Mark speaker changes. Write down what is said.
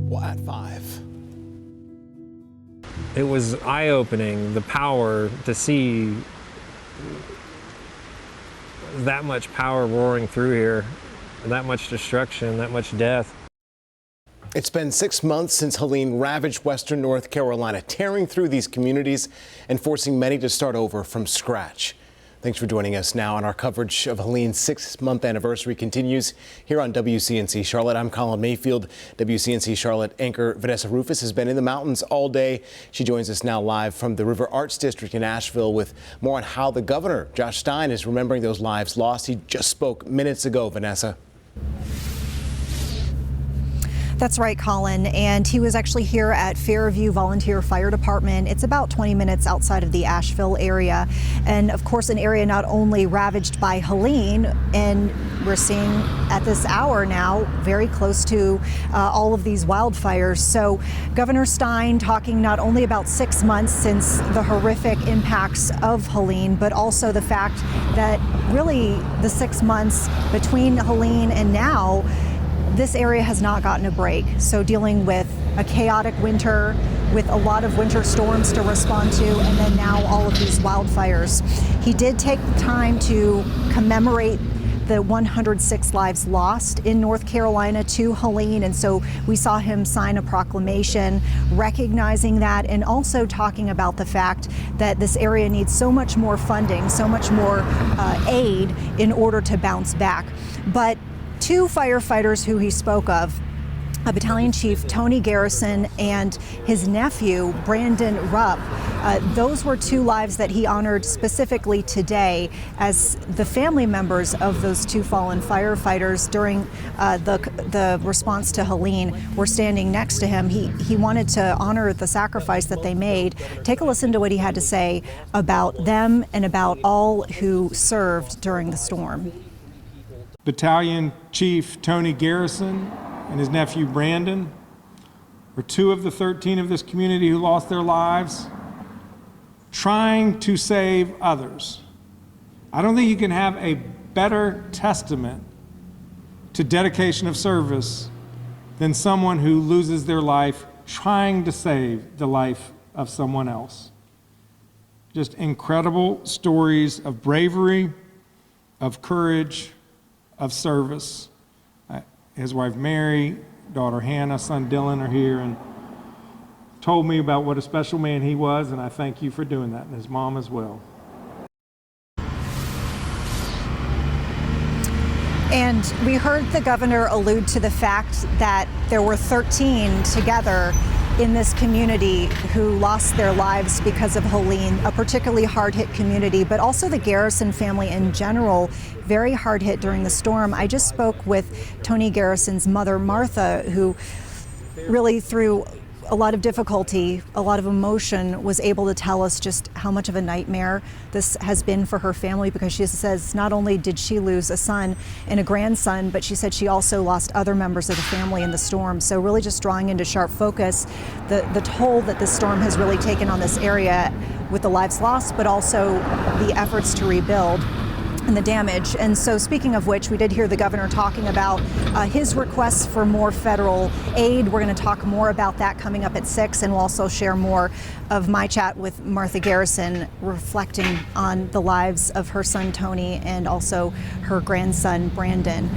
Speaker 1: Well, at 5.
Speaker 2: It was eye-opening, the power to see that much power roaring through here, that much destruction, that much death.
Speaker 1: It's been 6 months since Helene ravaged western North Carolina, tearing through these communities and forcing many to start over from scratch. Thanks for joining us now, and our coverage of Helene's 6-month anniversary continues here on WCNC Charlotte. I'm Colin Mayfield. WCNC Charlotte anchor Vanessa Ruffes has been in the mountains all day. She joins us now live from the River Arts District in Asheville with more on how the Governor Josh Stein is remembering those lives lost. He just spoke minutes ago, Vanessa.
Speaker 3: That's right, Colin, and he was actually here at Fairview Volunteer Fire Department. It's about 20 minutes outside of the Asheville area, and of course an area not only ravaged by Helene, and we're seeing at this hour now very close to all of these wildfires. So Governor Stein talking not only about 6 months since the horrific impacts of Helene, but also the fact that really the 6 months between Helene and now, this area has not gotten a break. So dealing with a chaotic winter, with a lot of winter storms to respond to, and then now all of these wildfires. He did take the time to commemorate the 106 lives lost in North Carolina to Helene, and so we saw him sign a proclamation recognizing that, and also talking about the fact that this area needs so much more funding, so much more aid in order to bounce back. But two firefighters who he spoke of, Battalion Chief Tony Garrison and his nephew, Brandon Rupp, those were two lives that he honored specifically today as the family members of those two fallen firefighters during the response to Helene were standing next to him. He wanted to honor the sacrifice that they made. Take a listen to what he had to say about them and about all who served during the storm.
Speaker 4: Battalion Chief Tony Garrison and his nephew Brandon were two of the 13 of this community who lost their lives trying to save others. I don't think you can have a better testament to dedication of service than someone who loses their life trying to save the life of someone else. Just incredible stories of bravery, of courage, of service. His wife Mary, daughter Hannah, son Dylan are here and told me about what a special man he was, and I thank you for doing that, and his mom as well.
Speaker 3: And we heard the governor allude to the fact that there were 13 together in this community who lost their lives because of Helene, a particularly hard-hit community, but also the Garrison family in general, very hard hit during the storm. I just spoke with Tony Garrison's mother, Martha, who really through a lot of difficulty, a lot of emotion, was able to tell us just how much of a nightmare this has been for her family, because she says not only did she lose a son and a grandson, but she said she also lost other members of the family in the storm. So really just drawing into sharp focus the toll that this storm has really taken on this area with the lives lost, but also the efforts to rebuild and the damage. And so speaking of which, we did hear the governor talking about his requests for more federal aid. We're going to talk more about that coming up at 6, and we'll also share more of my chat with Martha Garrison, reflecting on the lives of her son Tony and also her grandson Brandon.